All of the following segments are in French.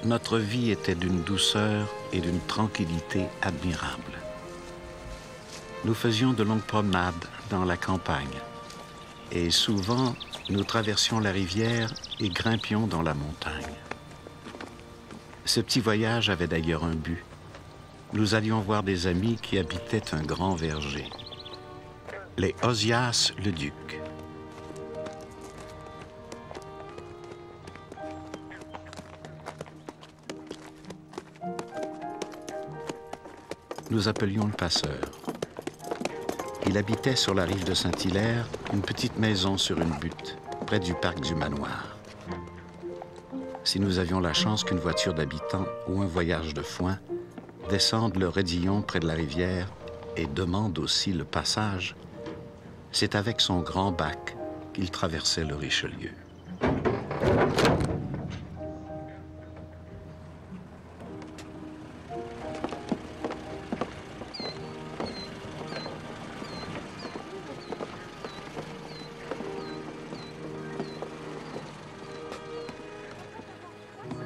notre vie était d'une douceur et d'une tranquillité admirables. Nous faisions de longues promenades dans la campagne et souvent nous traversions la rivière et grimpions dans la montagne. Ce petit voyage avait d'ailleurs un but. Nous allions voir des amis qui habitaient un grand verger, les Ozias-le-Duc. Nous appelions le passeur. Il habitait sur la rive de Saint-Hilaire, une petite maison sur une butte, près du parc du manoir. Si nous avions la chance qu'une voiture d'habitant ou un voyage de foin descende le raidillon près de la rivière et demande aussi le passage, c'est avec son grand bac qu'il traversait le Richelieu.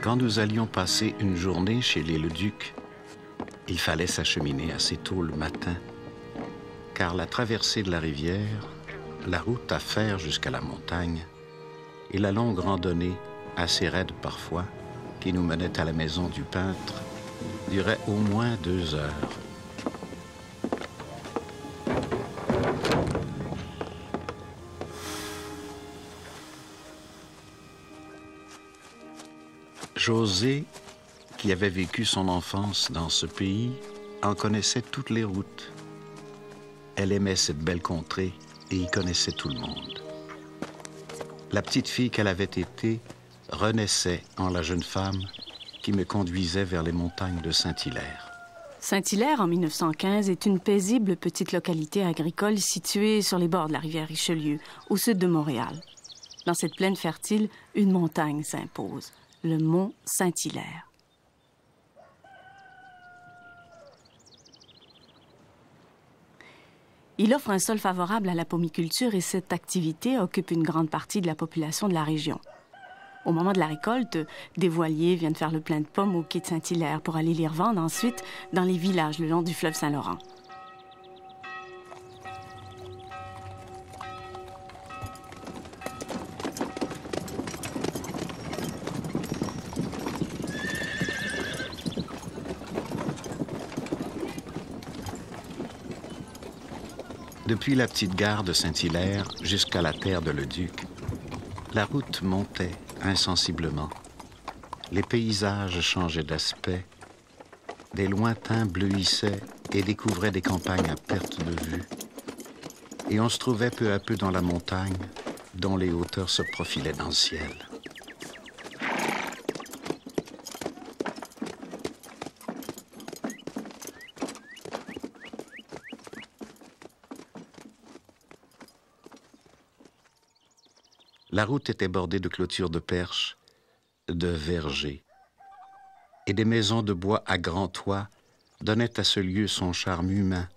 Quand nous allions passer une journée chez les Leduc, il fallait s'acheminer assez tôt le matin, car la traversée de la rivière, la route à faire jusqu'à la montagne et la longue randonnée, assez raide parfois, qui nous menait à la maison du peintre, durait au moins 2 heures. José, qui avait vécu son enfance dans ce pays, en connaissait toutes les routes. Elle aimait cette belle contrée et y connaissait tout le monde. La petite fille qu'elle avait été renaissait en la jeune femme qui me conduisait vers les montagnes de Saint-Hilaire. Saint-Hilaire, en 1915, est une paisible petite localité agricole située sur les bords de la rivière Richelieu, au sud de Montréal. Dans cette plaine fertile, une montagne s'impose, le mont Saint-Hilaire. Il offre un sol favorable à la pomiculture et cette activité occupe une grande partie de la population de la région. Au moment de la récolte, des voiliers viennent faire le plein de pommes au quai de Saint-Hilaire pour aller les revendre ensuite dans les villages le long du fleuve Saint-Laurent. Depuis la petite gare de Saint-Hilaire jusqu'à la terre de Leduc, la route montait insensiblement. Les paysages changeaient d'aspect, des lointains bleuissaient et découvraient des campagnes à perte de vue. Et on se trouvait peu à peu dans la montagne, dont les hauteurs se profilaient dans le ciel. La route était bordée de clôtures de perches, de vergers, et des maisons de bois à grands toits donnaient à ce lieu son charme humain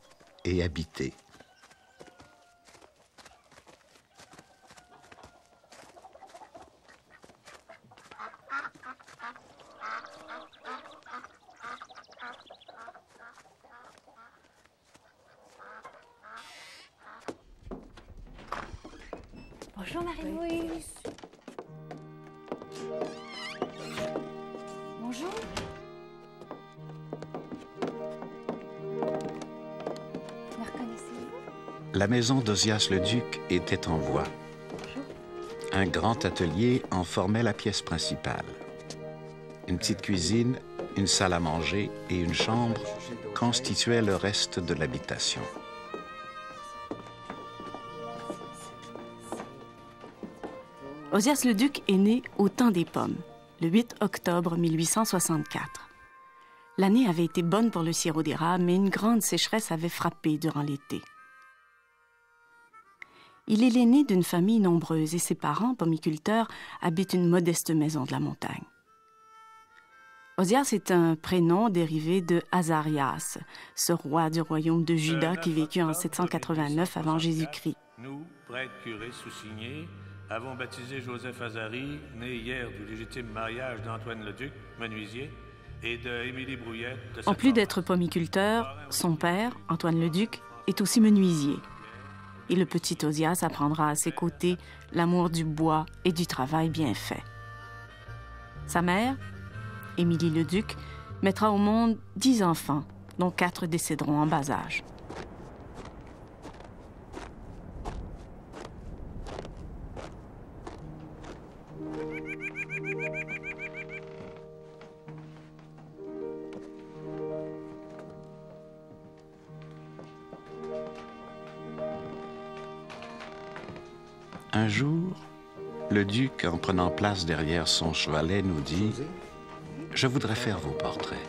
et habité. Bonjour Marie-Louise. Bonjour. Me reconnaissez-vous? La maison d'Ozias-le-Duc était en bois. Un grand atelier en formait la pièce principale. Une petite cuisine, une salle à manger et une chambre constituaient le reste de l'habitation. Ozias-le-Duc est né au temps des pommes, le 8 octobre 1864. L'année avait été bonne pour le sirop d'érable, mais une grande sécheresse avait frappé durant l'été. Il est l'aîné d'une famille nombreuse et ses parents, pomiculteurs, habitent une modeste maison de la montagne. Ozias est un prénom dérivé de Azarias, ce roi du royaume de Juda qui vécut en 789 avant Jésus-Christ. Nous, prêtres, curés, sous-signés, avons baptisé Joseph Azary, né hier du légitime mariage d'Antoine Leduc, menuisier, et de Émilie Brouillette de sa En plus femme. d'être pomiculteur, son père, Antoine Leduc, est aussi menuisier. Et le petit Osias apprendra à ses côtés l'amour du bois et du travail bien fait. Sa mère, Émilie Leduc, mettra au monde 10 enfants, dont 4 décéderont en bas âge. Un jour, le duc, en prenant place derrière son chevalet, nous dit « Je voudrais faire vos portraits. »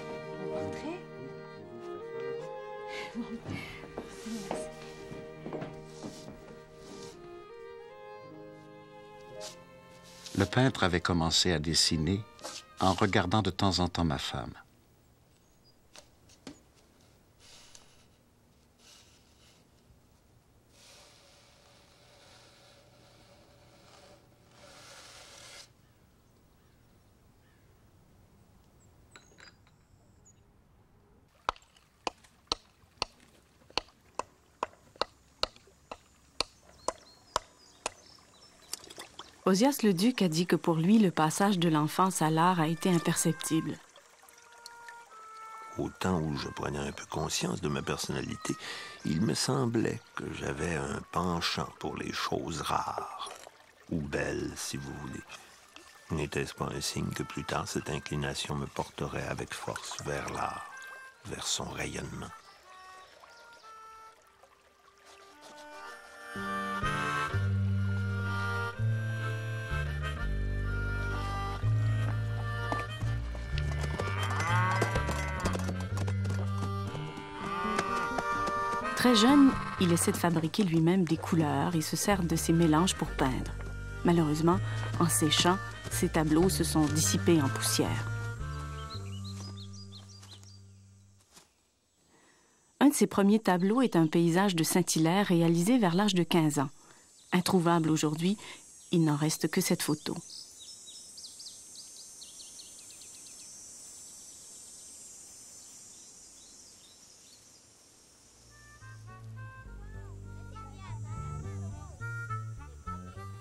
Le peintre avait commencé à dessiner en regardant de temps en temps ma femme. Osias Leduc a dit que pour lui, le passage de l'enfance à l'art a été imperceptible. Au temps où je prenais un peu conscience de ma personnalité, il me semblait que j'avais un penchant pour les choses rares, ou belles, si vous voulez. N'était-ce pas un signe que plus tard, cette inclination me porterait avec force vers l'art, vers son rayonnement? Très jeune, il essaie de fabriquer lui-même des couleurs et se sert de ces mélanges pour peindre. Malheureusement, en séchant, ses tableaux se sont dissipés en poussière. Un de ses premiers tableaux est un paysage de Saint-Hilaire réalisé vers l'âge de 15 ans. Introuvable aujourd'hui, il n'en reste que cette photo.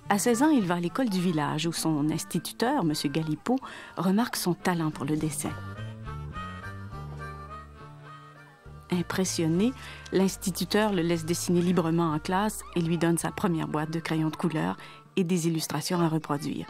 À 16 ans, il va à l'école du village où son instituteur, M. Galipeau, remarque son talent pour le dessin. Impressionné, l'instituteur le laisse dessiner librement en classe et lui donne sa première boîte de crayons de couleur et des illustrations à reproduire.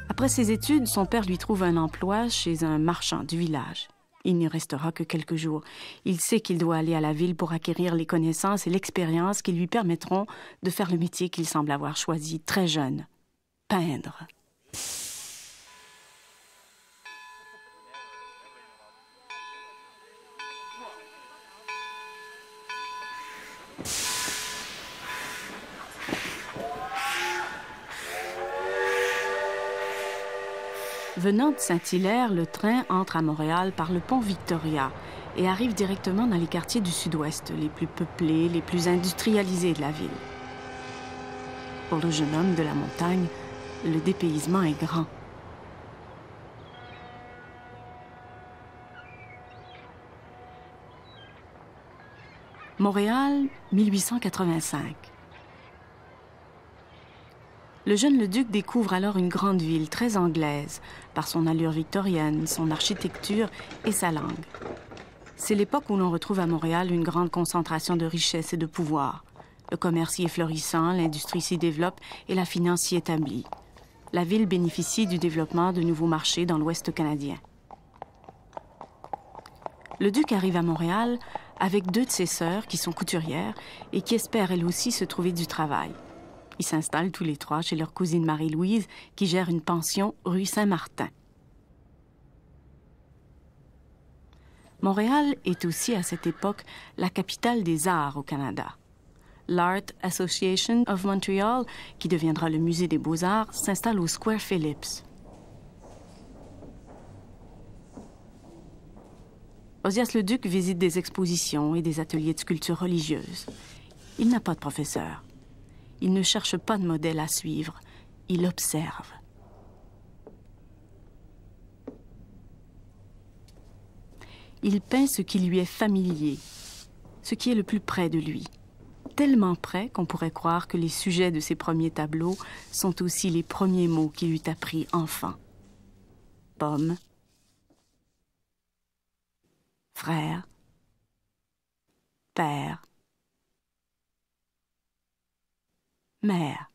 Après ses études, son père lui trouve un emploi chez un marchand du village. Il n'y restera que quelques jours. Il sait qu'il doit aller à la ville pour acquérir les connaissances et l'expérience qui lui permettront de faire le métier qu'il semble avoir choisi très jeune, peindre. Venant de Saint-Hilaire, le train entre à Montréal par le pont Victoria et arrive directement dans les quartiers du sud-ouest, les plus peuplés, les plus industrialisés de la ville. Pour le jeune homme de la montagne, le dépaysement est grand. Montréal, 1885. Le jeune Leduc découvre alors une grande ville très anglaise, par son allure victorienne, son architecture et sa langue. C'est l'époque où l'on retrouve à Montréal une grande concentration de richesse et de pouvoir. Le commerce y est florissant, l'industrie s'y développe et la finance s'y établit. La ville bénéficie du développement de nouveaux marchés dans l'Ouest canadien. Leduc arrive à Montréal avec 2 de ses sœurs qui sont couturières et qui espèrent elles aussi se trouver du travail. Ils s'installent tous les 3 chez leur cousine Marie-Louise, qui gère une pension rue Saint-Martin. Montréal est aussi à cette époque la capitale des arts au Canada. L'Art Association of Montreal, qui deviendra le Musée des Beaux-Arts, s'installe au Square Phillips. Ozias Leduc visite des expositions et des ateliers de sculpture religieuse. Il n'a pas de professeur. Il ne cherche pas de modèle à suivre. Il observe. Il peint ce qui lui est familier, ce qui est le plus près de lui. Tellement près qu'on pourrait croire que les sujets de ses premiers tableaux sont aussi les premiers mots qu'il eut appris enfant. Pomme, frère, père, mère.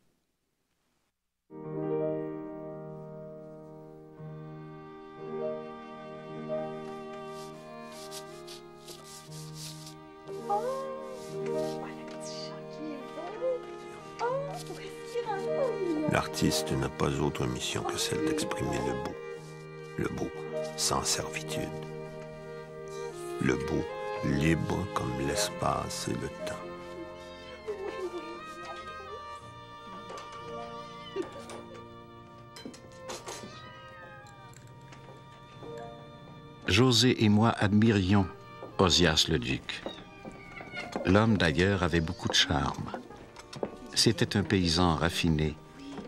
L'artiste n'a pas autre mission que celle d'exprimer le beau sans servitude, le beau libre comme l'espace et le temps. José et moi admirions Ozias Leduc. L'homme, d'ailleurs, avait beaucoup de charme. C'était un paysan raffiné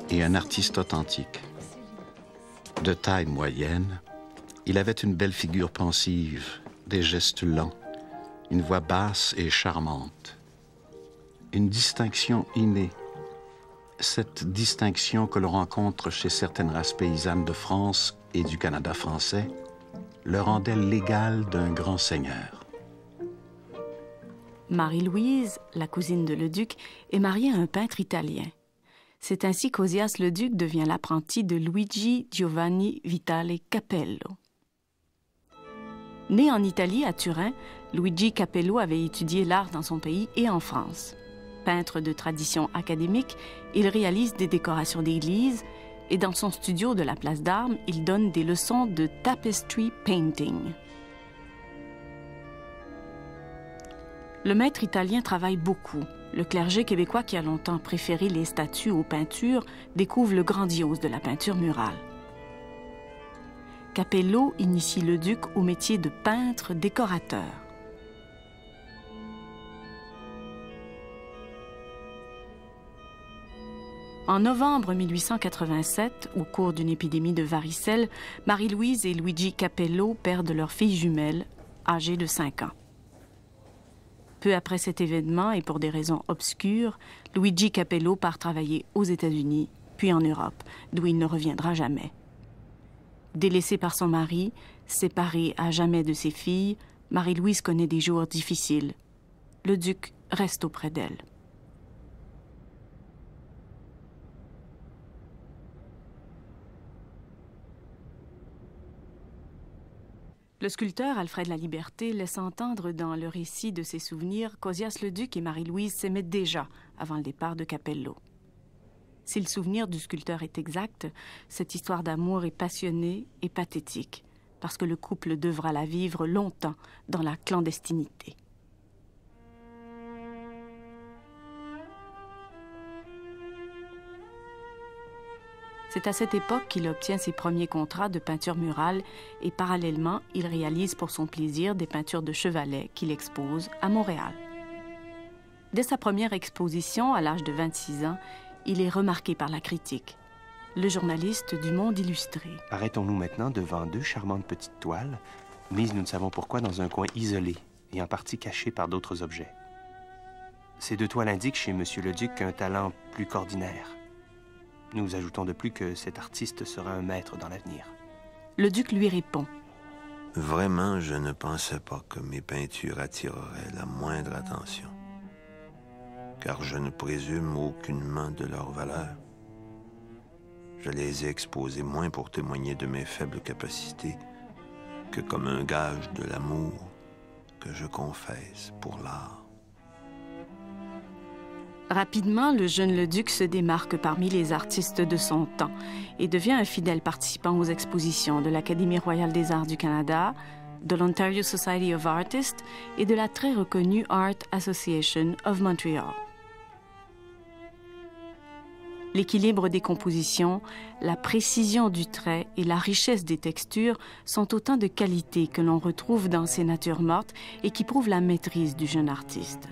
et un artiste authentique. De taille moyenne, il avait une belle figure pensive, des gestes lents, une voix basse et charmante. Une distinction innée, cette distinction que l'on rencontre chez certaines races paysannes de France et du Canada français, le rendait l'égal d'un grand seigneur. Marie-Louise, la cousine de Leduc, est mariée à un peintre italien. C'est ainsi qu'Ozias Leduc devient l'apprenti de Luigi Giovanni Vitale Capello. Né en Italie, à Turin, Luigi Capello avait étudié l'art dans son pays et en France. Peintre de tradition académique, il réalise des décorations d'églises et dans son studio de la Place d'Armes, il donne des leçons de tapestry painting. Le maître italien travaille beaucoup. Le clergé québécois, qui a longtemps préféré les statues aux peintures, découvre le grandiose de la peinture murale. Capello initie Leduc au métier de peintre-décorateur. En novembre 1887, au cours d'une épidémie de varicelle, Marie-Louise et Luigi Capello perdent leur fille jumelle, âgée de 5 ans. Peu après cet événement, et pour des raisons obscures, Luigi Capello part travailler aux États-Unis, puis en Europe, d'où il ne reviendra jamais. Délaissée par son mari, séparée à jamais de ses filles, Marie-Louise connaît des jours difficiles. Leduc reste auprès d'elle. Le sculpteur Alfred Laliberté laisse entendre dans le récit de ses souvenirs qu'Ozias Leduc et Marie-Louise s'aimaient déjà avant le départ de Capello. Si le souvenir du sculpteur est exact, cette histoire d'amour est passionnée et pathétique, parce que le couple devra la vivre longtemps dans la clandestinité. C'est à cette époque qu'il obtient ses premiers contrats de peinture murale et parallèlement, il réalise pour son plaisir des peintures de chevalet qu'il expose à Montréal. Dès sa première exposition, à l'âge de 26 ans, il est remarqué par la critique. Le journaliste du Monde illustré. Arrêtons-nous maintenant devant 2 charmantes petites toiles, mises nous ne savons pourquoi dans un coin isolé et en partie caché par d'autres objets. Ces 2 toiles indiquent chez M. Leduc un talent plus qu'ordinaire. Nous ajoutons de plus que cet artiste sera un maître dans l'avenir. Leduc lui répond. Vraiment, je ne pensais pas que mes peintures attireraient la moindre attention, car je ne présume aucunement de leur valeur. Je les ai exposées moins pour témoigner de mes faibles capacités que comme un gage de l'amour que je confesse pour l'art. Rapidement, le jeune Leduc se démarque parmi les artistes de son temps et devient un fidèle participant aux expositions de l'Académie royale des arts du Canada, de l'Ontario Society of Artists et de la très reconnue Art Association of Montreal. L'équilibre des compositions, la précision du trait et la richesse des textures sont autant de qualités que l'on retrouve dans ces natures mortes et qui prouvent la maîtrise du jeune artiste.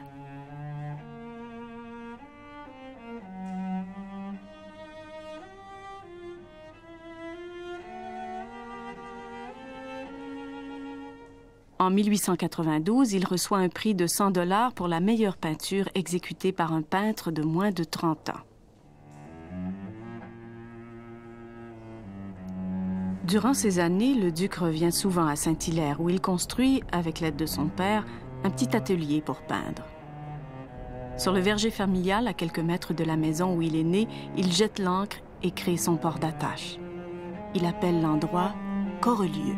En 1892, il reçoit un prix de 100 $ pour la meilleure peinture exécutée par un peintre de moins de 30 ans. Durant ces années, le duc revient souvent à Saint-Hilaire où il construit, avec l'aide de son père, un petit atelier pour peindre. Sur le verger familial, à quelques mètres de la maison où il est né, il jette l'ancre et crée son port d'attache. Il appelle l'endroit Corelieu.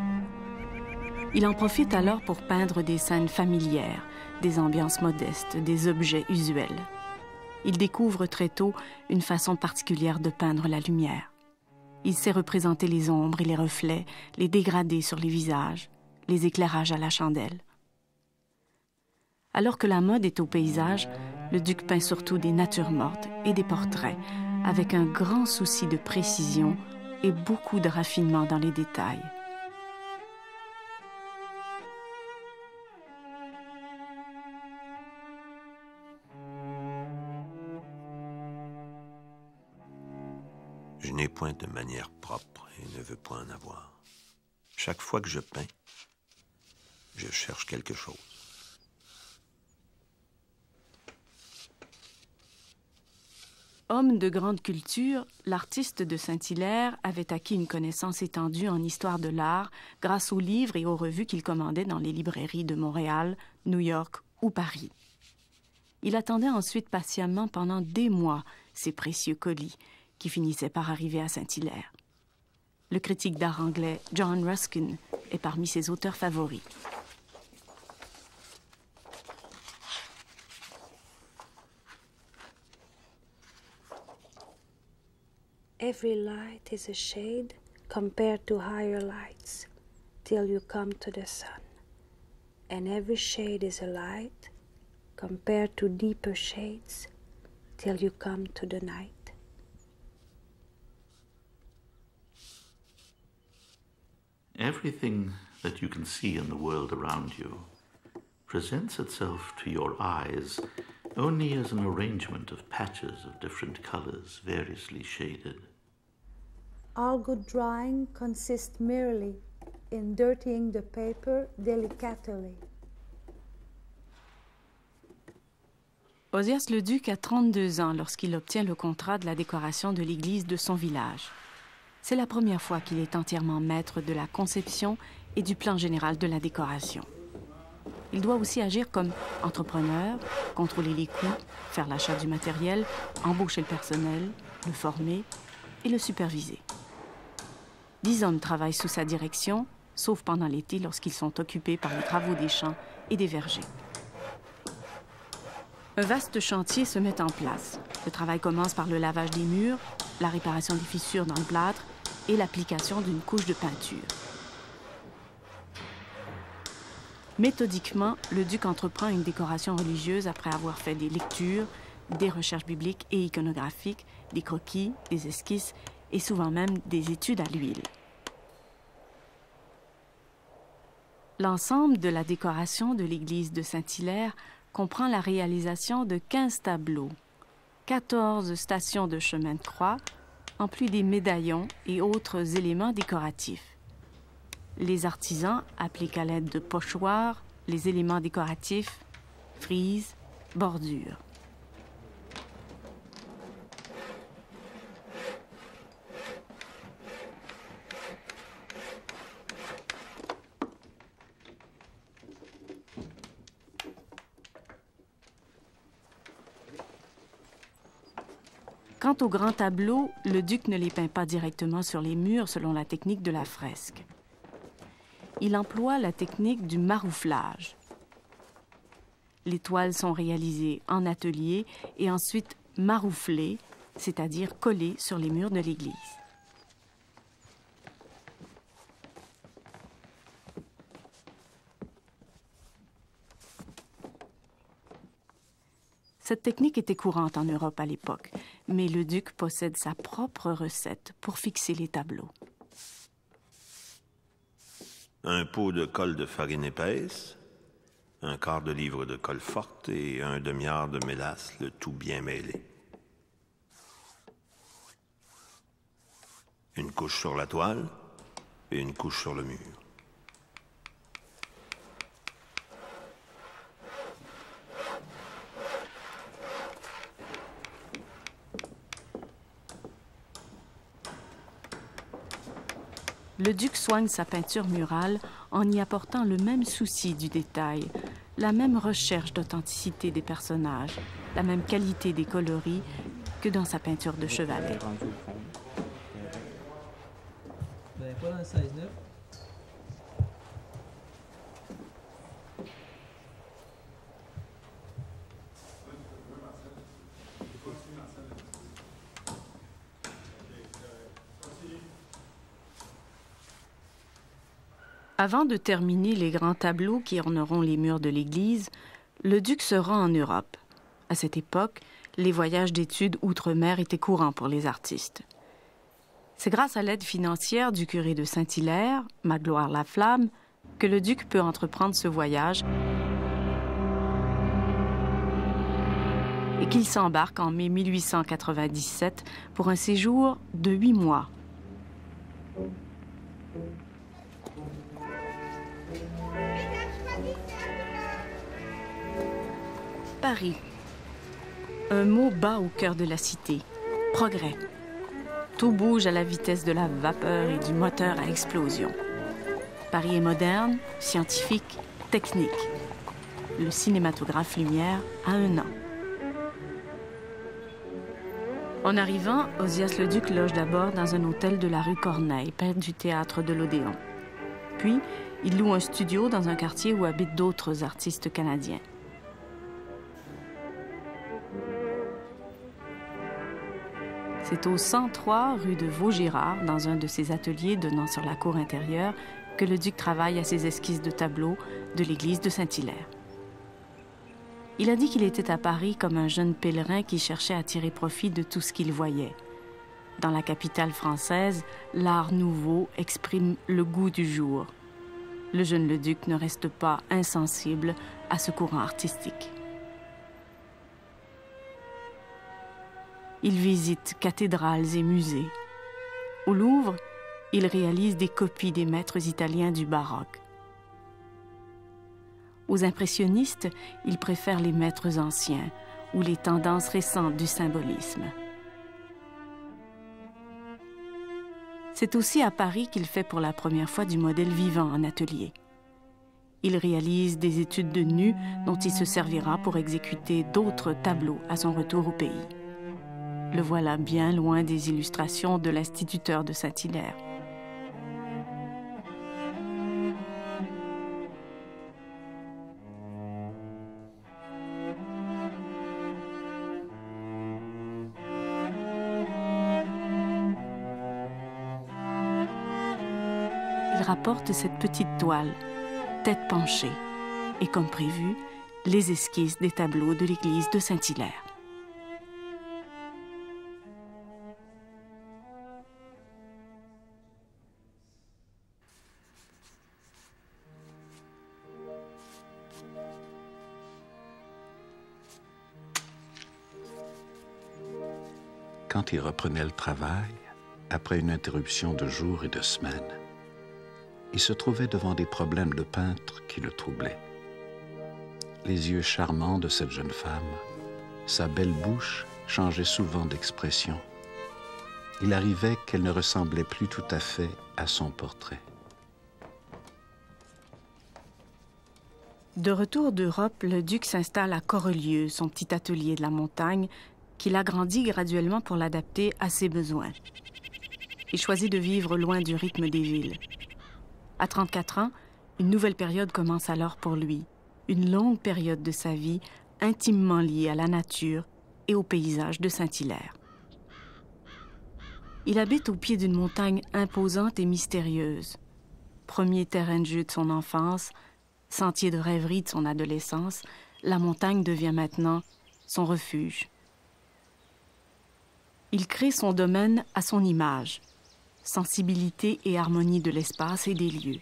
Il en profite alors pour peindre des scènes familières, des ambiances modestes, des objets usuels. Il découvre très tôt une façon particulière de peindre la lumière. Il sait représenter les ombres et les reflets, les dégradés sur les visages, les éclairages à la chandelle. Alors que la mode est au paysage, le duc peint surtout des natures mortes et des portraits, avec un grand souci de précision et beaucoup de raffinement dans les détails. Je n'ai point de manière propre et ne veux point en avoir. Chaque fois que je peins, je cherche quelque chose. Homme de grande culture, l'artiste de Saint-Hilaire avait acquis une connaissance étendue en histoire de l'art grâce aux livres et aux revues qu'il commandait dans les librairies de Montréal, New York ou Paris. Il attendait ensuite patiemment pendant des mois ces précieux colis qui finissaient par arriver à Saint-Hilaire. Le critique d'art anglais John Ruskin est parmi ses auteurs favoris. Every light is a shade compared to higher lights till you come to the sun. And every shade is a light compared to deeper shades till you come to the night. Everything that you can see in the world around you presents itself to your eyes only as an arrangement of patches of different colors variously shaded. All good drawing consists merely in dirtying the paper delicately. Ozias Leduc a 32 ans lorsqu'il obtient le contrat de la décoration de l'église de son village. C'est la première fois qu'il est entièrement maître de la conception et du plan général de la décoration. Il doit aussi agir comme entrepreneur, contrôler les coûts, faire l'achat du matériel, embaucher le personnel, le former et le superviser. 10 hommes travaillent sous sa direction, sauf pendant l'été lorsqu'ils sont occupés par les travaux des champs et des vergers. Un vaste chantier se met en place. Le travail commence par le lavage des murs, la réparation des fissures dans le plâtre et l'application d'une couche de peinture. Méthodiquement, le duc entreprend une décoration religieuse après avoir fait des lectures, des recherches bibliques et iconographiques, des croquis, des esquisses et souvent même des études à l'huile. L'ensemble de la décoration de l'église de Saint-Hilaire comprend la réalisation de 15 tableaux, 14 stations de chemin de croix, en plus des médaillons et autres éléments décoratifs. Les artisans appliquent à l'aide de pochoirs les éléments décoratifs, frises, bordures. Quant aux grands tableaux, le duc ne les peint pas directement sur les murs selon la technique de la fresque. Il emploie la technique du marouflage. Les toiles sont réalisées en atelier et ensuite marouflées, c'est-à-dire collées sur les murs de l'église. Cette technique était courante en Europe à l'époque, mais le duc possède sa propre recette pour fixer les tableaux. Un pot de colle de farine épaisse, un quart de livre de colle forte et un demi-heure de mélasse, le tout bien mêlé. Une couche sur la toile et une couche sur le mur. Le duc soigne sa peinture murale en y apportant le même souci du détail, la même recherche d'authenticité des personnages, la même qualité des coloris que dans sa peinture de chevalet. Pas dans le 16-9. Avant de terminer les grands tableaux qui orneront les murs de l'église, le duc se rend en Europe. À cette époque, les voyages d'études outre-mer étaient courants pour les artistes. C'est grâce à l'aide financière du curé de Saint-Hilaire, Magloire Laflamme, que le duc peut entreprendre ce voyage et qu'il s'embarque en mai 1897 pour un séjour de 8 mois. Paris. Un mot bat au cœur de la cité. Progrès. Tout bouge à la vitesse de la vapeur et du moteur à explosion. Paris est moderne, scientifique, technique. Le cinématographe Lumière a un an. En arrivant, Ozias le Duc loge d'abord dans un hôtel de la rue Corneille, près du théâtre de l'Odéon. Puis, il loue un studio dans un quartier où habitent d'autres artistes canadiens. C'est au 103 rue de Vaugirard, dans un de ses ateliers donnant sur la cour intérieure, que le duc travaille à ses esquisses de tableaux de l'église de Saint-Hilaire. Il a dit qu'il était à Paris comme un jeune pèlerin qui cherchait à tirer profit de tout ce qu'il voyait. Dans la capitale française, l'art nouveau exprime le goût du jour. Le jeune Leduc ne reste pas insensible à ce courant artistique. Il visite cathédrales et musées. Au Louvre, il réalise des copies des maîtres italiens du baroque. Aux impressionnistes, il préfère les maîtres anciens ou les tendances récentes du symbolisme. C'est aussi à Paris qu'il fait pour la première fois du modèle vivant en atelier. Il réalise des études de nu dont il se servira pour exécuter d'autres tableaux à son retour au pays. Le voilà bien loin des illustrations de l'instituteur de Saint-Hilaire. Il rapporte cette petite toile, tête penchée, et comme prévu, les esquisses des tableaux de l'église de Saint-Hilaire. Quand il reprenait le travail, après une interruption de jours et de semaines, il se trouvait devant des problèmes de peintre qui le troublaient. Les yeux charmants de cette jeune femme, sa belle bouche changeait souvent d'expression. Il arrivait qu'elle ne ressemblait plus tout à fait à son portrait. De retour d'Europe, le duc s'installe à Corelieu, son petit atelier de la montagne, qu'il agrandit graduellement pour l'adapter à ses besoins. Il choisit de vivre loin du rythme des villes. À 34 ans, une nouvelle période commence alors pour lui, une longue période de sa vie intimement liée à la nature et au paysage de Saint-Hilaire. Il habite au pied d'une montagne imposante et mystérieuse. Premier terrain de jeu de son enfance, sentier de rêverie de son adolescence, la montagne devient maintenant son refuge. Il crée son domaine à son image, sensibilité et harmonie de l'espace et des lieux.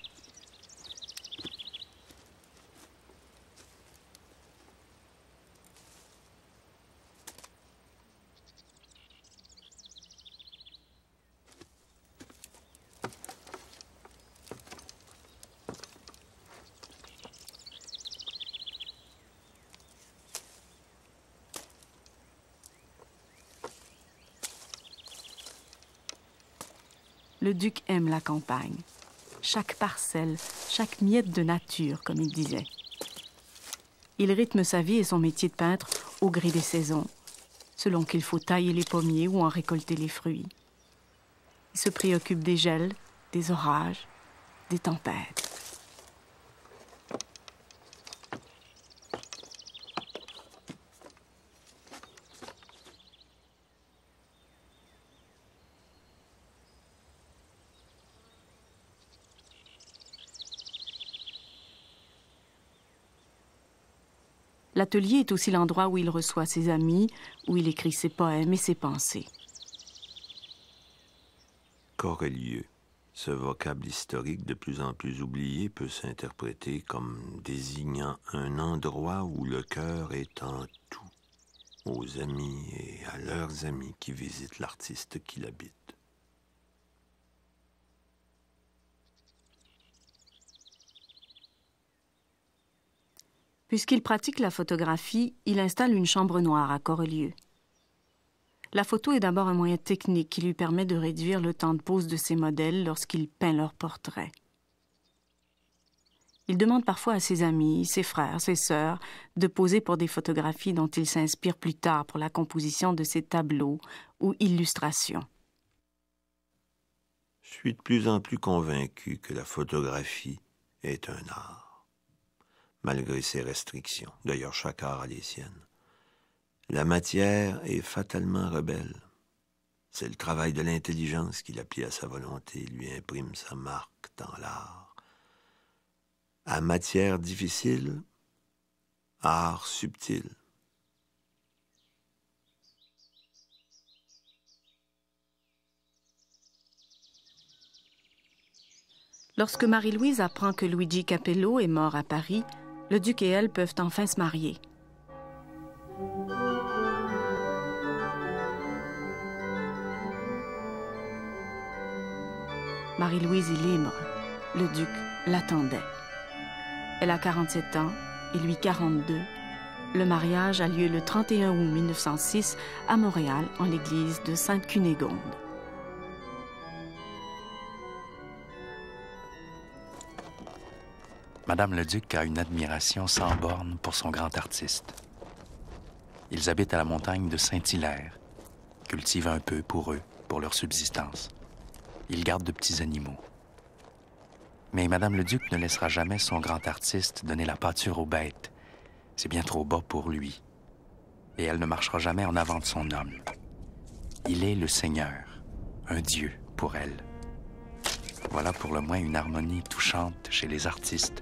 Le duc aime la campagne, chaque parcelle, chaque miette de nature, comme il disait. Il rythme sa vie et son métier de peintre au gré des saisons, selon qu'il faut tailler les pommiers ou en récolter les fruits. Il se préoccupe des gels, des orages, des tempêtes. L'atelier est aussi l'endroit où il reçoit ses amis, où il écrit ses poèmes et ses pensées. Corelieux. Ce vocable historique de plus en plus oublié peut s'interpréter comme désignant un endroit où le cœur est en tout, aux amis et à leurs amis qui visitent l'artiste qui l'habite. Puisqu'il pratique la photographie, il installe une chambre noire à Corelieux. La photo est d'abord un moyen technique qui lui permet de réduire le temps de pose de ses modèles lorsqu'il peint leurs portraits. Il demande parfois à ses amis, ses frères, ses sœurs de poser pour des photographies dont il s'inspire plus tard pour la composition de ses tableaux ou illustrations. Je suis de plus en plus convaincu que la photographie est un art. Malgré ses restrictions. D'ailleurs, chaque art a les siennes. La matière est fatalement rebelle. C'est le travail de l'intelligence qui la plie à sa volonté, lui imprime sa marque dans l'art. À matière difficile, art subtil. Lorsque Marie-Louise apprend que Luigi Capello est mort à Paris, le duc et elle peuvent enfin se marier. Marie-Louise est libre. Le duc l'attendait. Elle a 47 ans et lui 42. Le mariage a lieu le 31 août 1906 à Montréal, en l'église de Sainte-Cunégonde. Madame le Duc a une admiration sans borne pour son grand artiste. Ils habitent à la montagne de Saint-Hilaire, cultivent un peu pour eux, pour leur subsistance. Ils gardent de petits animaux. Mais Madame le Duc ne laissera jamais son grand artiste donner la pâture aux bêtes. C'est bien trop bas pour lui. Et elle ne marchera jamais en avant de son homme. Il est le Seigneur, un dieu pour elle. Voilà pour le moins une harmonie touchante chez les artistes.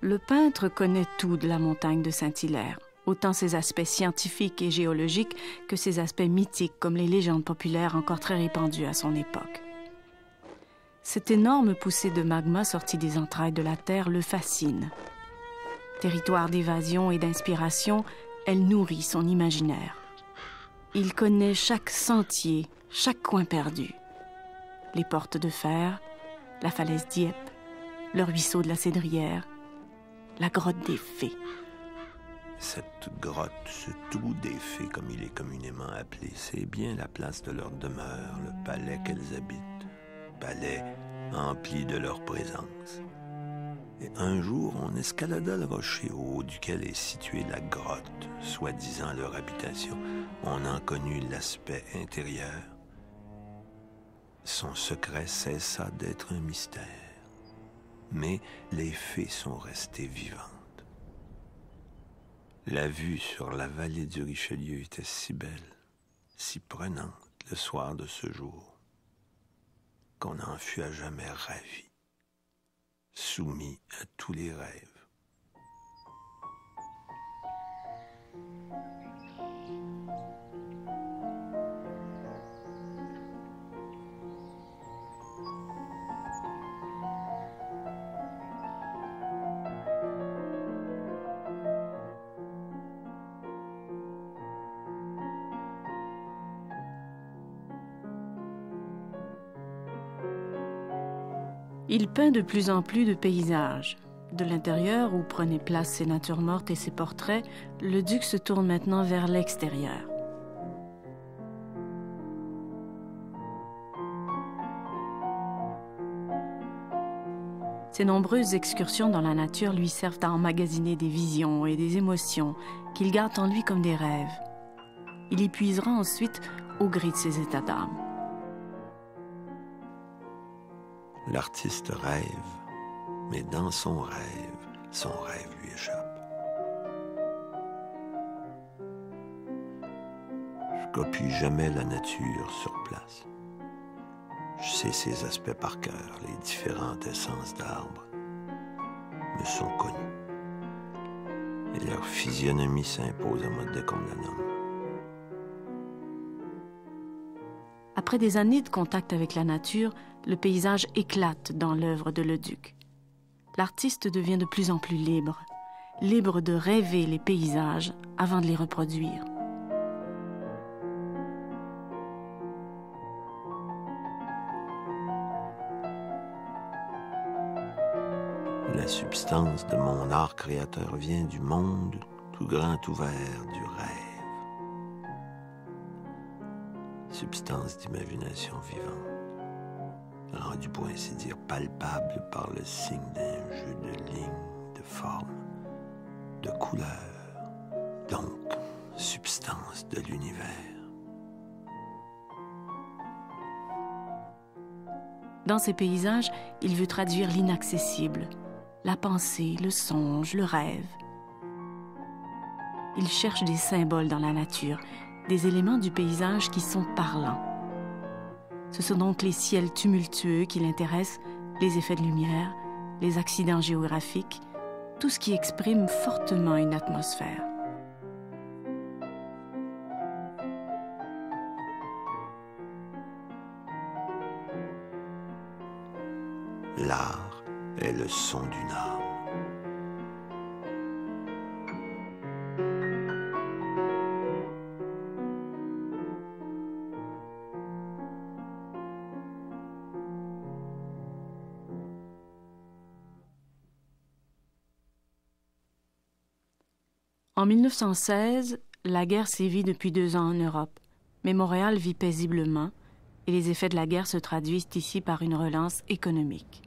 Le peintre connaît tout de la montagne de Saint-Hilaire, autant ses aspects scientifiques et géologiques que ses aspects mythiques comme les légendes populaires encore très répandues à son époque. Cette énorme poussée de magma sortie des entrailles de la Terre le fascine. Territoire d'évasion et d'inspiration, elle nourrit son imaginaire. Il connaît chaque sentier, chaque coin perdu. Les portes de fer, la falaise d'Yep, le ruisseau de la Cédrière, la grotte des fées. Cette grotte, ce trou des fées, comme il est communément appelé, c'est bien la place de leur demeure, le palais qu'elles habitent. Palais empli de leur présence. Et un jour, on escalada le rocher au haut duquel est située la grotte, soi-disant leur habitation. On en connut l'aspect intérieur. Son secret cessa d'être un mystère. Mais les fées sont restées vivantes. La vue sur la vallée du Richelieu était si belle, si prenante le soir de ce jour, qu'on en fut à jamais ravi, soumis à tous les rêves. Il peint de plus en plus de paysages. De l'intérieur, où prenaient place ses natures mortes et ses portraits, le duc se tourne maintenant vers l'extérieur. Ses nombreuses excursions dans la nature lui servent à emmagasiner des visions et des émotions qu'il garde en lui comme des rêves. Il y puisera ensuite au gré de ses états d'âme. L'artiste rêve, mais dans son rêve lui échappe. Je copie jamais la nature sur place. Je sais ses aspects par cœur, les différentes essences d'arbres me sont connues. Et leur physionomie s'impose à moi comme la nomme. Après des années de contact avec la nature, le paysage éclate dans l'œuvre de Leduc. L'artiste devient de plus en plus libre, libre de rêver les paysages avant de les reproduire. La substance de mon art créateur vient du monde tout grand ouvert du rêve. Substance d'imagination vivante, rendue pour ainsi dire palpable par le signe d'un jeu de lignes, de formes, de couleurs, donc substance de l'univers. Dans ces paysages, il veut traduire l'inaccessible, la pensée, le songe, le rêve. Il cherche des symboles dans la nature, des éléments du paysage qui sont parlants. Ce sont donc les ciels tumultueux qui l'intéressent, les effets de lumière, les accidents géographiques, tout ce qui exprime fortement une atmosphère. L'art est le son d'une âme. En 1916, la guerre sévit depuis 2 ans en Europe, mais Montréal vit paisiblement et les effets de la guerre se traduisent ici par une relance économique.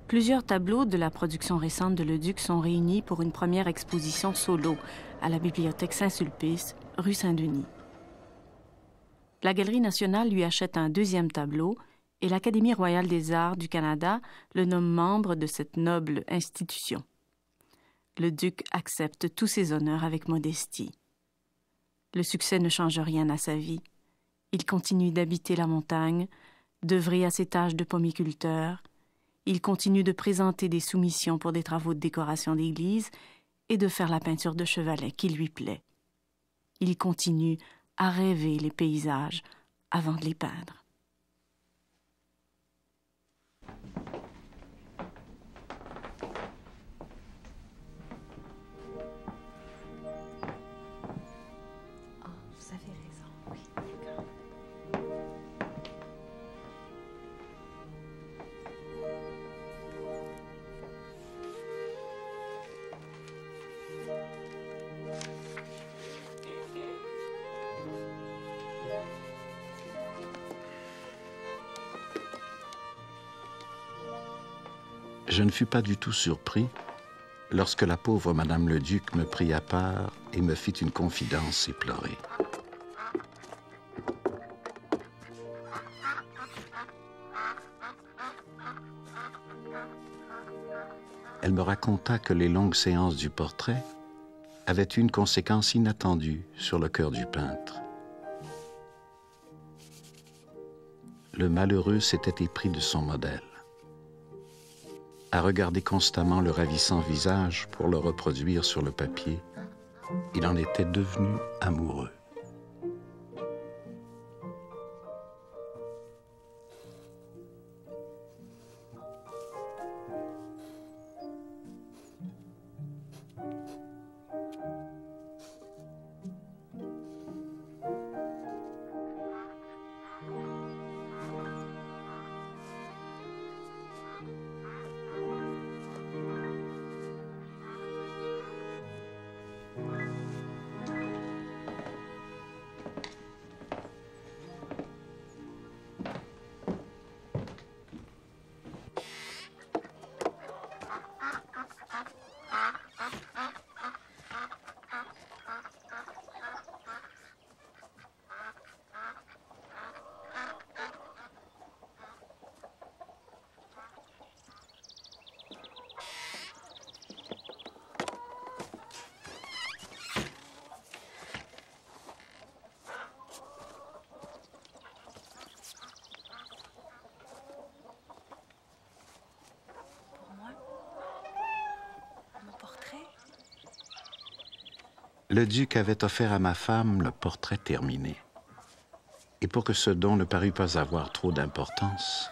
Plusieurs tableaux de la production récente de Leduc sont réunis pour une première exposition solo à la Bibliothèque Saint-Sulpice, rue Saint-Denis. La Galerie nationale lui achète un 2e tableau et l'Académie royale des arts du Canada le nomme membre de cette noble institution. Le duc accepte tous ces honneurs avec modestie. Le succès ne change rien à sa vie. Il continue d'habiter la montagne, d'œuvrer à ses tâches de pomiculteur. Il continue de présenter des soumissions pour des travaux de décoration d'église et de faire la peinture de chevalet qui lui plaît. Il continue à rêver les paysages avant de les peindre. Vous avez raison, oui, d'accord. Je ne fus pas du tout surpris lorsque la pauvre Madame le Duc me prit à part et me fit une confidence éplorée. Elle me raconta que les longues séances du portrait avaient eu une conséquence inattendue sur le cœur du peintre. Le malheureux s'était épris de son modèle. À regarder constamment le ravissant visage pour le reproduire sur le papier, il en était devenu amoureux. Le duc avait offert à ma femme le portrait terminé. Et pour que ce don ne parût pas avoir trop d'importance,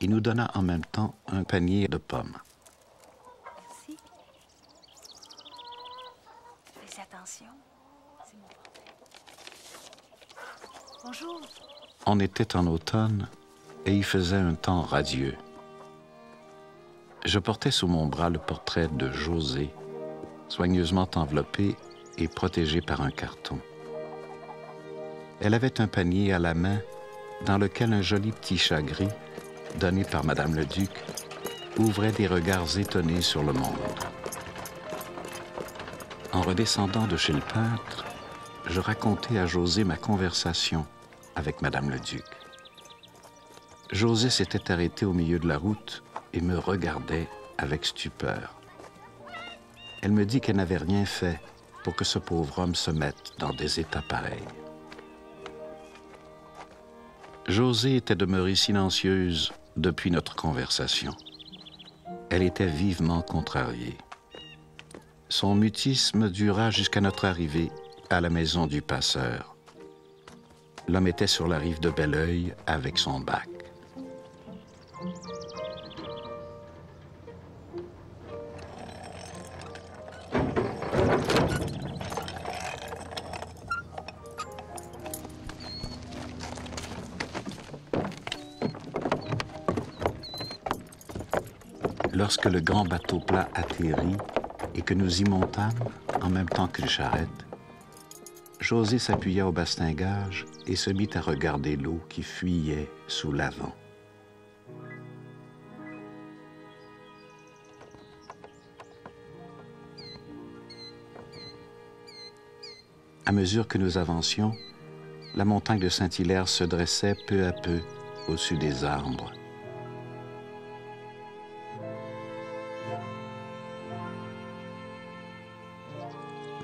il nous donna en même temps un panier de pommes. Merci. Fais attention. C'est mon portrait. Bonjour. On était en automne et il faisait un temps radieux. Je portais sous mon bras le portrait de José, soigneusement enveloppé et protégé par un carton. Elle avait un panier à la main dans lequel un joli petit chat gris, donné par Madame le Duc, ouvrait des regards étonnés sur le monde. En redescendant de chez le peintre, je racontai à José ma conversation avec Madame le Duc. José s'était arrêté au milieu de la route et me regardait avec stupeur. Elle me dit qu'elle n'avait rien fait pour que ce pauvre homme se mette dans des états pareils. José était demeurée silencieuse depuis notre conversation. Elle était vivement contrariée. Son mutisme dura jusqu'à notre arrivée à la maison du passeur. L'homme était sur la rive de Belleuil avec son bac. Lorsque le grand bateau plat atterrit et que nous y montâmes en même temps qu'une charrette, José s'appuya au bastingage et se mit à regarder l'eau qui fuyait sous l'avant. À mesure que nous avancions, la montagne de Saint-Hilaire se dressait peu à peu au-dessus des arbres.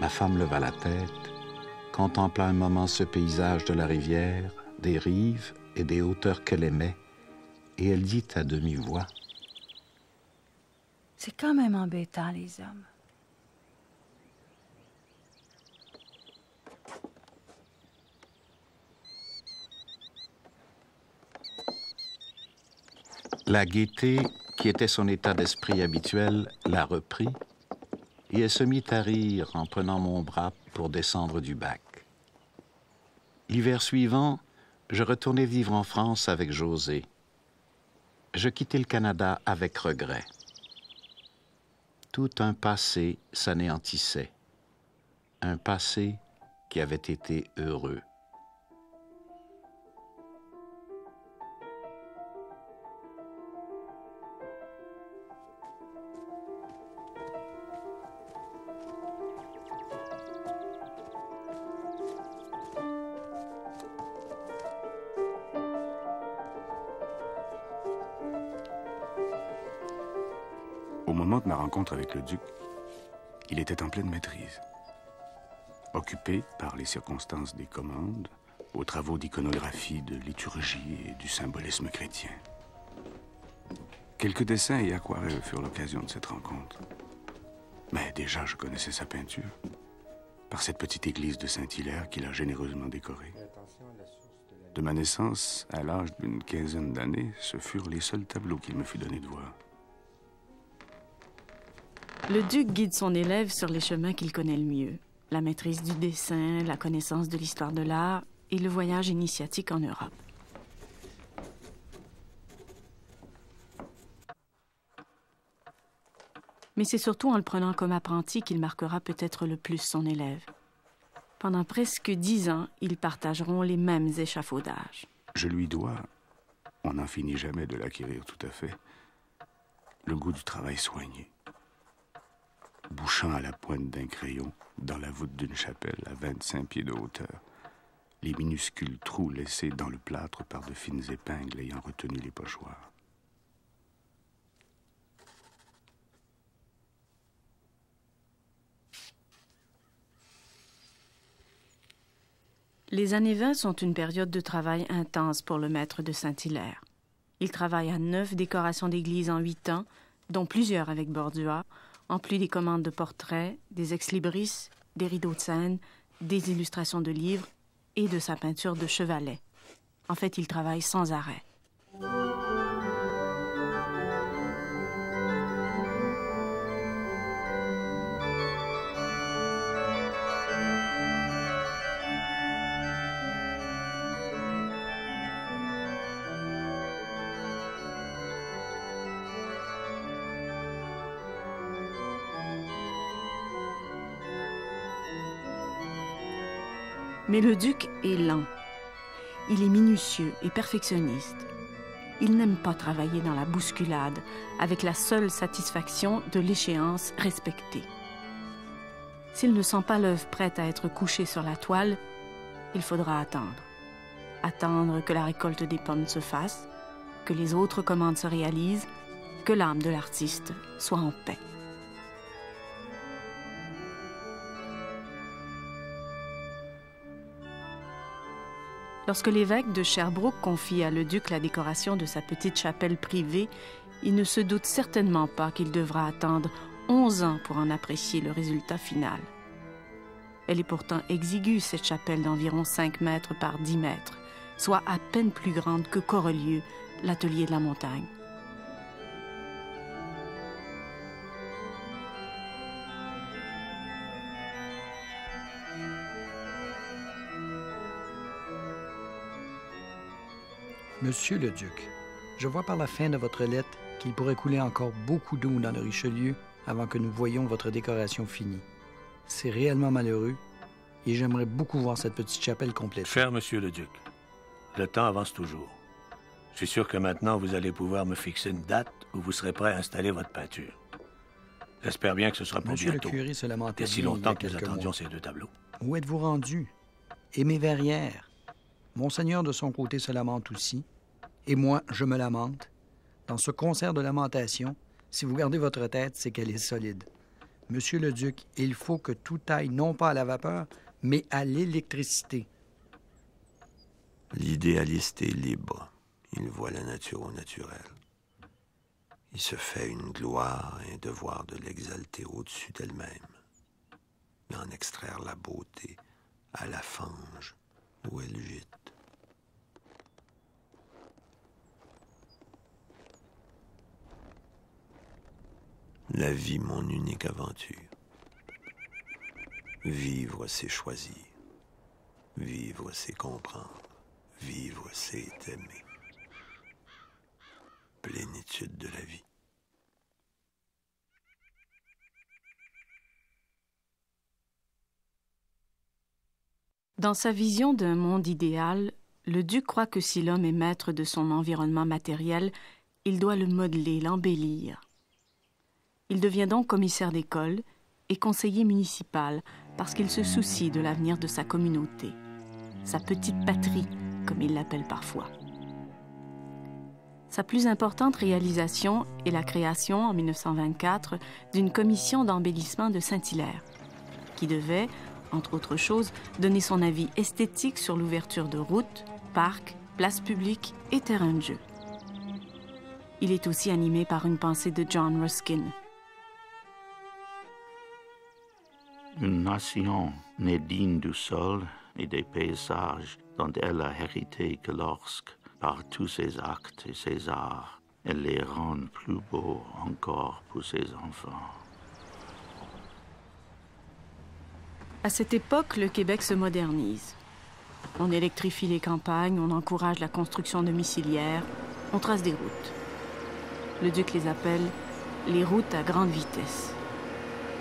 Ma femme leva la tête, contempla un moment ce paysage de la rivière, des rives et des hauteurs qu'elle aimait, et elle dit à demi-voix: « C'est quand même embêtant, les hommes. » La gaieté, qui était son état d'esprit habituel, la reprit, et elle se mit à rire en prenant mon bras pour descendre du bac. L'hiver suivant, je retournai vivre en France avec José. Je quittai le Canada avec regret. Tout un passé s'anéantissait, un passé qui avait été heureux. Au moment de ma rencontre avec le duc, il était en pleine maîtrise. Occupé par les circonstances des commandes, aux travaux d'iconographie, de liturgie et du symbolisme chrétien. Quelques dessins et aquarelles furent l'occasion de cette rencontre. Mais déjà, je connaissais sa peinture, par cette petite église de Saint-Hilaire qu'il a généreusement décorée. De ma naissance, à l'âge d'une quinzaine d'années, ce furent les seuls tableaux qu'il me fut donné de voir. Le duc guide son élève sur les chemins qu'il connaît le mieux. La maîtrise du dessin, la connaissance de l'histoire de l'art et le voyage initiatique en Europe. Mais c'est surtout en le prenant comme apprenti qu'il marquera peut-être le plus son élève. Pendant presque 10 ans, ils partageront les mêmes échafaudages. Je lui dois, on n'en finit jamais de l'acquérir tout à fait, le goût du travail soigné. Bouchant à la pointe d'un crayon, dans la voûte d'une chapelle à 25 pieds de hauteur, les minuscules trous laissés dans le plâtre par de fines épingles ayant retenu les pochoirs. Les années 20 sont une période de travail intense pour le maître de Saint-Hilaire. Il travaille à 9 décorations d'église en 8 ans, dont plusieurs avec bordure, en plus des commandes de portraits, des ex-libris, des rideaux de scène, des illustrations de livres et de sa peinture de chevalet. En fait, il travaille sans arrêt. Mais le duc est lent. Il est minutieux et perfectionniste. Il n'aime pas travailler dans la bousculade, avec la seule satisfaction de l'échéance respectée. S'il ne sent pas l'œuvre prête à être couchée sur la toile, il faudra attendre. Attendre que la récolte des pommes se fasse, que les autres commandes se réalisent, que l'âme de l'artiste soit en paix. Lorsque l'évêque de Sherbrooke confie à Leduc la décoration de sa petite chapelle privée, il ne se doute certainement pas qu'il devra attendre 11 ans pour en apprécier le résultat final. Elle est pourtant exiguë, cette chapelle d'environ 5 mètres par 10 mètres, soit à peine plus grande que Corelieu, l'atelier de la montagne. Monsieur le Duc, je vois par la fin de votre lettre qu'il pourrait couler encore beaucoup d'eau dans le Richelieu avant que nous voyions votre décoration finie. C'est réellement malheureux et j'aimerais beaucoup voir cette petite chapelle complète. Cher Monsieur le Duc, le temps avance toujours. Je suis sûr que maintenant vous allez pouvoir me fixer une date où vous serez prêt à installer votre peinture. J'espère bien que ce sera pour Monsieur bientôt. le curé se lamentait Et si bien longtemps il y a que nous quelques attendions mois. ces 2 tableaux. Où êtes-vous rendu? Et mes verrières? Monseigneur de son côté se lamente aussi, et moi, je me lamente. Dans ce concert de lamentation, si vous gardez votre tête, c'est qu'elle est solide. Monsieur le Duc, il faut que tout aille non pas à la vapeur, mais à l'électricité. L'idéaliste est libre. Il voit la nature au naturel. Il se fait une gloire et un devoir de l'exalter au-dessus d'elle-même, d'en extraire la beauté à la fange où elle gîte. La vie, mon unique aventure. Vivre, c'est choisir. Vivre, c'est comprendre. Vivre, c'est aimer. Plénitude de la vie. Dans sa vision d'un monde idéal, le duc croit que si l'homme est maître de son environnement matériel, il doit le modeler, l'embellir. Il devient donc commissaire d'école et conseiller municipal parce qu'il se soucie de l'avenir de sa communauté, sa petite patrie, comme il l'appelle parfois. Sa plus importante réalisation est la création, en 1924, d'une commission d'embellissement de Saint-Hilaire, qui devait, entre autres choses, donner son avis esthétique sur l'ouverture de routes, parcs, places publiques et terrains de jeu. Il est aussi animé par une pensée de John Ruskin. Une nation n'est digne du sol et des paysages dont elle a hérité que lorsque, par tous ses actes et ses arts, elle les rend plus beaux encore pour ses enfants. À cette époque, le Québec se modernise. On électrifie les campagnes, on encourage la construction domiciliaire, on trace des routes. Le duc les appelle les routes à grande vitesse.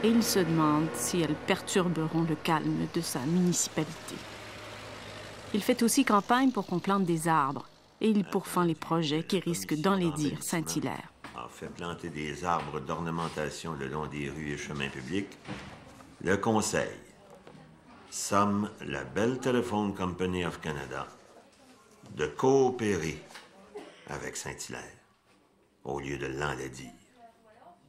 Et il se demande si elles perturberont le calme de sa municipalité. Il fait aussi campagne pour qu'on plante des arbres et il pourfend les projets qui risquent d'enlaidir Saint-Hilaire. A fait planter des arbres d'ornementation le long des rues et chemins publics. Le Conseil somme la Bell Telephone Company of Canada de coopérer avec Saint-Hilaire au lieu de l'enlaidir,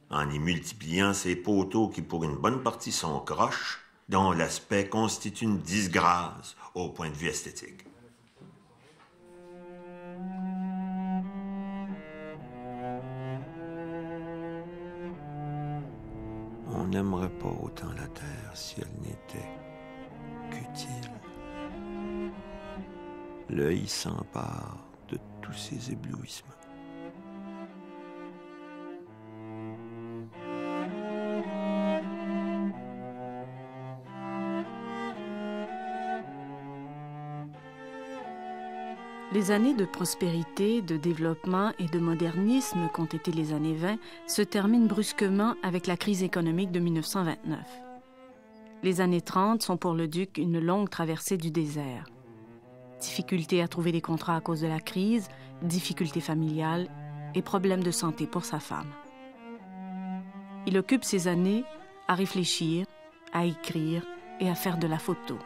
en y multipliant ces poteaux qui, pour une bonne partie, sont croches, dont l'aspect constitue une disgrâce au point de vue esthétique. On n'aimerait pas autant la terre si elle n'était qu'utile. L'œil s'empare de tous ces éblouissements. Les années de prospérité, de développement et de modernisme qu'ont été les années 20 se terminent brusquement avec la crise économique de 1929. Les années 30 sont pour le duc une longue traversée du désert. Difficultés à trouver des contrats à cause de la crise, difficultés familiales et problèmes de santé pour sa femme. Il occupe ces années à réfléchir, à écrire et à faire de la photo.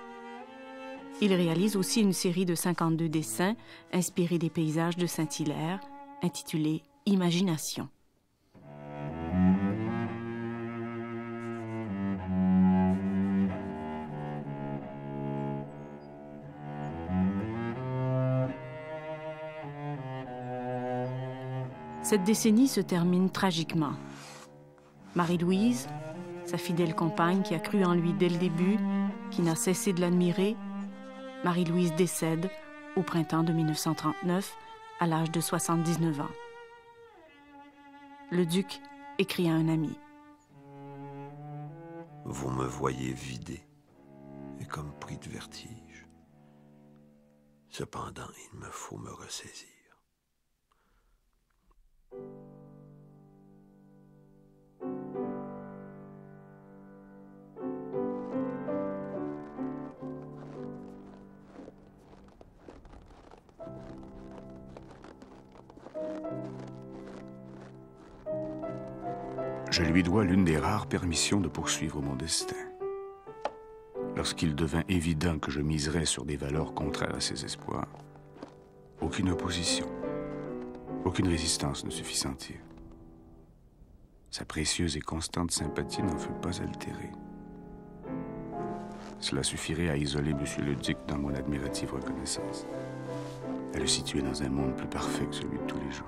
Il réalise aussi une série de 52 dessins inspirés des paysages de Saint-Hilaire, intitulés « Imagination ». Cette décennie se termine tragiquement. Marie-Louise, sa fidèle compagne qui a cru en lui dès le début, qui n'a cessé de l'admirer, Marie-Louise décède au printemps de 1939, à l'âge de 79 ans. Le duc écrit à un ami. Vous me voyez vidé et comme pris de vertige. Cependant, il me faut me ressaisir. Je lui dois l'une des rares permissions de poursuivre mon destin. Lorsqu'il devint évident que je miserais sur des valeurs contraires à ses espoirs, aucune opposition, aucune résistance ne se fit sentir. Sa précieuse et constante sympathie n'en fut pas altérée. Cela suffirait à isoler Monsieur le Duc dans mon admirative reconnaissance, à le situer dans un monde plus parfait que celui de tous les jours.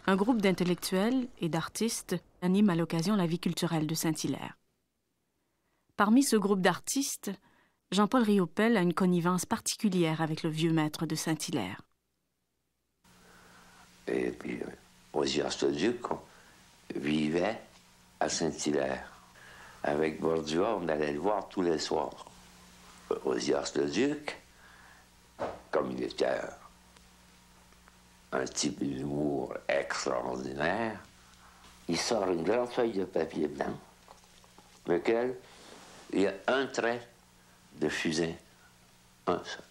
Un groupe d'intellectuels et d'artistes anime à l'occasion la vie culturelle de Saint-Hilaire. Parmi ce groupe d'artistes, Jean-Paul Riopelle a une connivence particulière avec le vieux maître de Saint-Hilaire. Et puis, Augias-le-Duc vivait à Saint-Hilaire. Avec Bordua, on allait le voir tous les soirs. Augias-le-Duc, comme il était un type d'humour extraordinaire, il sort une grande feuille de papier blanc, lequel il y a un trait de fusain, un seul.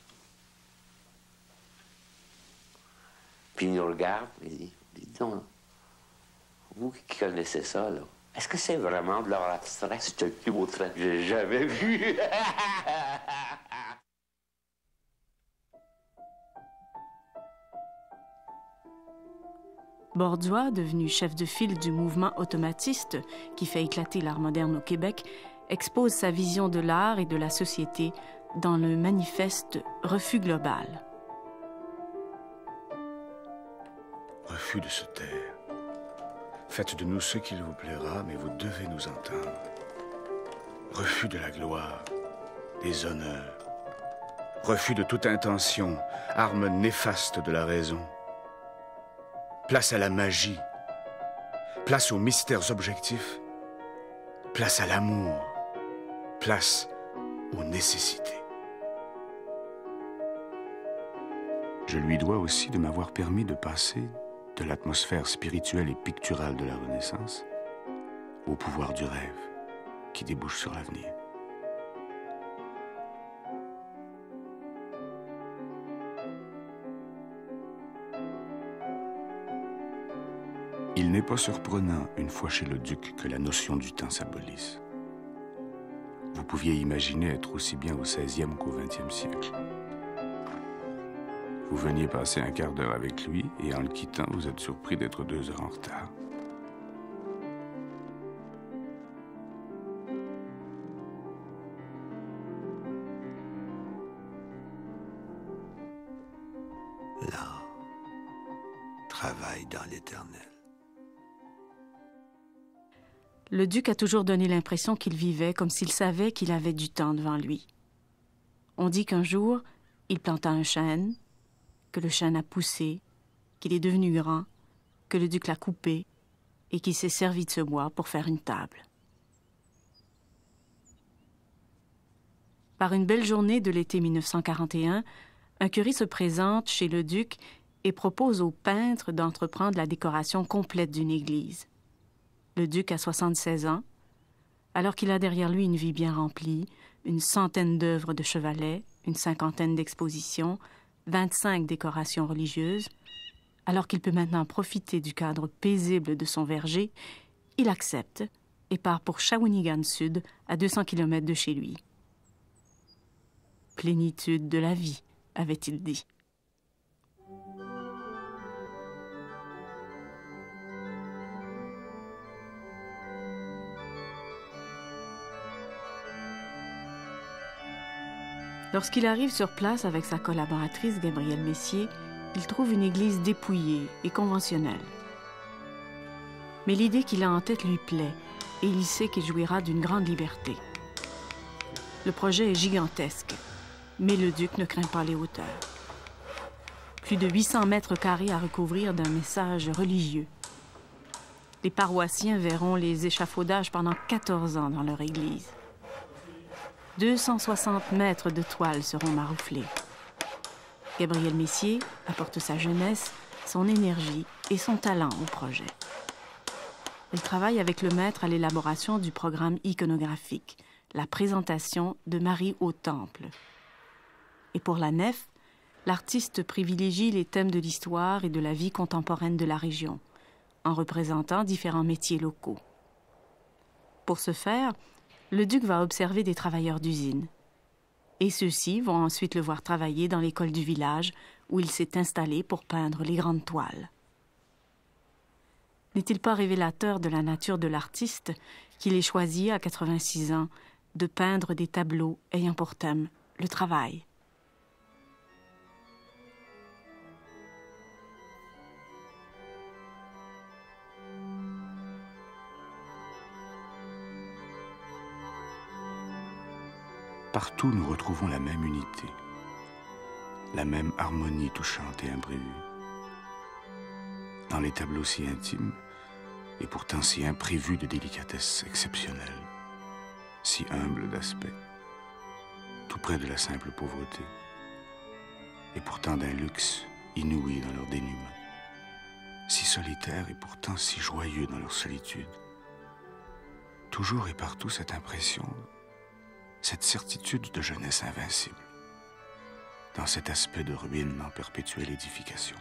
Puis il nous regarde et dit, dites donc, vous qui connaissez ça, là, est-ce que c'est vraiment de l'art abstrait? C'est le plus beau trait que j'ai jamais vu. Bordua, devenu chef de file du mouvement automatiste qui fait éclater l'art moderne au Québec, expose sa vision de l'art et de la société dans le manifeste Refus global. Refus de se taire. Faites de nous ce qu'il vous plaira, mais vous devez nous entendre. Refus de la gloire, des honneurs. Refus de toute intention, arme néfaste de la raison. Place à la magie. Place aux mystères objectifs. Place à l'amour. Place aux nécessités. Je lui dois aussi de m'avoir permis de passer de l'atmosphère spirituelle et picturale de la Renaissance au pouvoir du rêve qui débouche sur l'avenir. Il n'est pas surprenant, une fois chez le duc, que la notion du temps s'abolisse. Vous pouviez imaginer être aussi bien au XVIe qu'au XXe siècle. Vous veniez passer un quart d'heure avec lui, et en le quittant, vous êtes surpris d'être 2 heures en retard. L'art, travaille dans l'Éternel. Le duc a toujours donné l'impression qu'il vivait comme s'il savait qu'il avait du temps devant lui. On dit qu'un jour, il planta un chêne, que le chêne a poussé, qu'il est devenu grand, que le duc l'a coupé et qu'il s'est servi de ce bois pour faire une table. Par une belle journée de l'été 1941, un curé se présente chez le duc et propose au peintre d'entreprendre la décoration complète d'une église. Le duc a 76 ans, alors qu'il a derrière lui une vie bien remplie, une centaine d'œuvres de chevalet, une cinquantaine d'expositions, 25 décorations religieuses. Alors qu'il peut maintenant profiter du cadre paisible de son verger, il accepte et part pour Shawinigan Sud, à 200 km de chez lui. Plénitude de la vie, avait-il dit. Lorsqu'il arrive sur place avec sa collaboratrice Gabrielle Messier, il trouve une église dépouillée et conventionnelle. Mais l'idée qu'il a en tête lui plaît et il sait qu'il jouira d'une grande liberté. Le projet est gigantesque, mais le duc ne craint pas les hauteurs. Plus de 800 mètres carrés à recouvrir d'un message religieux. Les paroissiens verront les échafaudages pendant 14 ans dans leur église. 260 mètres de toile seront marouflés. Gabrielle Messier apporte sa jeunesse, son énergie et son talent au projet. Elle travaille avec le maître à l'élaboration du programme iconographique, la présentation de Marie au Temple. Et pour la nef, l'artiste privilégie les thèmes de l'histoire et de la vie contemporaine de la région, en représentant différents métiers locaux. Pour ce faire, le duc va observer des travailleurs d'usine. Et ceux-ci vont ensuite le voir travailler dans l'école du village où il s'est installé pour peindre les grandes toiles. N'est-il pas révélateur de la nature de l'artiste qu'il ait choisi, à 86 ans, de peindre des tableaux ayant pour thème le travail? Partout, nous retrouvons la même unité, la même harmonie touchante et imprévue. Dans les tableaux si intimes, et pourtant si imprévus de délicatesse exceptionnelle, si humbles d'aspect, tout près de la simple pauvreté, et pourtant d'un luxe inouï dans leur dénuement, si solitaires et pourtant si joyeux dans leur solitude. Toujours et partout cette impression, cette certitude de jeunesse invincible, dans cet aspect de ruine en perpétuelle édification.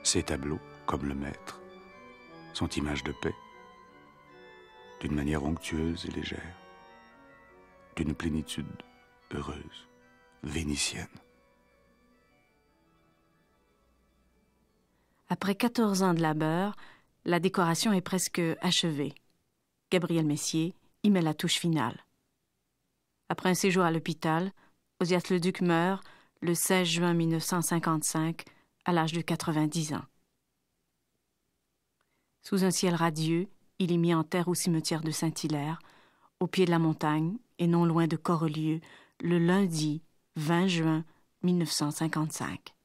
Ces tableaux, comme le maître, sont images de paix, d'une manière onctueuse et légère, d'une plénitude heureuse, vénitienne. Après 14 ans de labeur, la décoration est presque achevée. Gabrielle Messier y met la touche finale. Après un séjour à l'hôpital, Ozias Leduc meurt le 16 juin 1955 à l'âge de 90 ans. Sous un ciel radieux, il est mis en terre au cimetière de Saint-Hilaire, au pied de la montagne et non loin de Corelieu, le lundi 20 juin 1955.